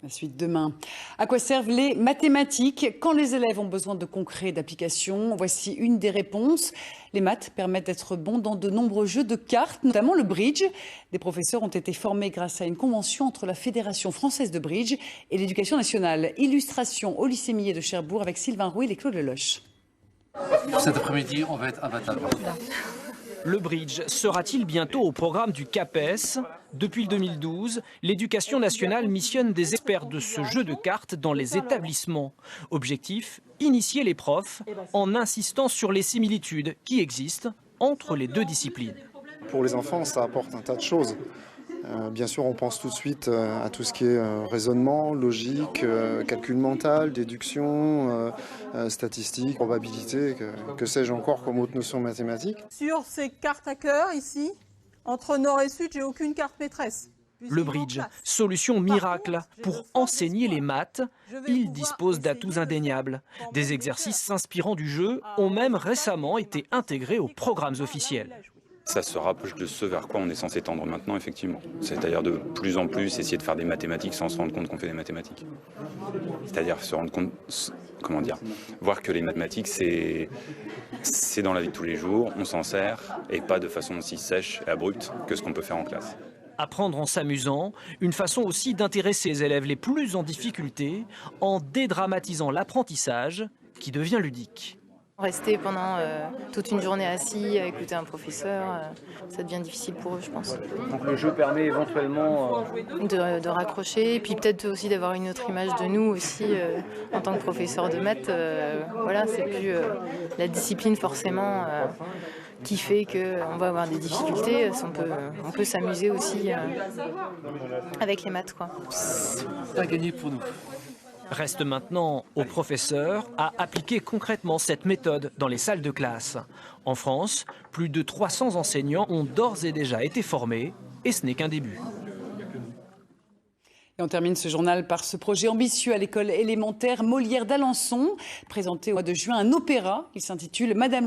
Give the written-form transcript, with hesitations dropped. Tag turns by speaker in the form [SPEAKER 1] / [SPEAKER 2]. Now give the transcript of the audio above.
[SPEAKER 1] La suite demain. À quoi servent les mathématiques quand les élèves ont besoin de concret, d'applications? Voici une des réponses. Les maths permettent d'être bons dans de nombreux jeux de cartes, notamment le bridge. Des professeurs ont été formés grâce à une convention entre la Fédération française de bridge et l'Éducation nationale. Illustration au lycée Millet de Cherbourg avec Sylvain Rouil et Claude Leloche.
[SPEAKER 2] Cet après-midi, on va être abattable.
[SPEAKER 3] Le bridge sera-t-il bientôt au programme du CAPES? Depuis 2012, l'Éducation nationale missionne des experts de ce jeu de cartes dans les établissements. Objectif, initier les profs en insistant sur les similitudes qui existent entre les deux disciplines.
[SPEAKER 4] Pour les enfants, ça apporte un tas de choses. Bien sûr, on pense tout de suite à tout ce qui est raisonnement, logique, calcul mental, déduction, statistique, probabilité, que sais-je encore comme autre notion mathématique.
[SPEAKER 5] Sur ces cartes à cœur, ici, entre nord et sud, j'ai aucune carte maîtresse.
[SPEAKER 3] Le bridge, solution miracle pour enseigner les maths. Il dispose d'atouts indéniables. Des exercices s'inspirant du jeu ont même récemment été intégrés aux programmes officiels.
[SPEAKER 6] Ça se rapproche de ce vers quoi on est censé tendre maintenant, effectivement. C'est-à-dire de plus en plus essayer de faire des mathématiques sans se rendre compte qu'on fait des mathématiques. C'est-à-dire se rendre compte, comment dire, voir que les mathématiques, c'est dans la vie de tous les jours, on s'en sert, et pas de façon aussi sèche et abrupte que ce qu'on peut faire en classe.
[SPEAKER 3] Apprendre en s'amusant, une façon aussi d'intéresser les élèves les plus en difficulté en dédramatisant l'apprentissage qui devient ludique.
[SPEAKER 7] Rester pendant toute une journée assis à écouter un professeur, ça devient difficile pour eux, je pense.
[SPEAKER 3] Donc le jeu permet éventuellement
[SPEAKER 7] de raccrocher, et puis peut-être aussi d'avoir une autre image de nous aussi en tant que professeur de maths. Voilà, c'est plus la discipline forcément qui fait qu'on va avoir des difficultés. On peut s'amuser aussi avec les maths, quoi.
[SPEAKER 2] C'est à gagner pour nous.
[SPEAKER 3] Reste maintenant aux professeurs à appliquer concrètement cette méthode dans les salles de classe. En France, plus de 300 enseignants ont d'ores et déjà été formés et ce n'est qu'un début.
[SPEAKER 1] Et on termine ce journal par ce projet ambitieux à l'école élémentaire Molière d'Alençon. Présenté au mois de juin un opéra. Il s'intitule Madame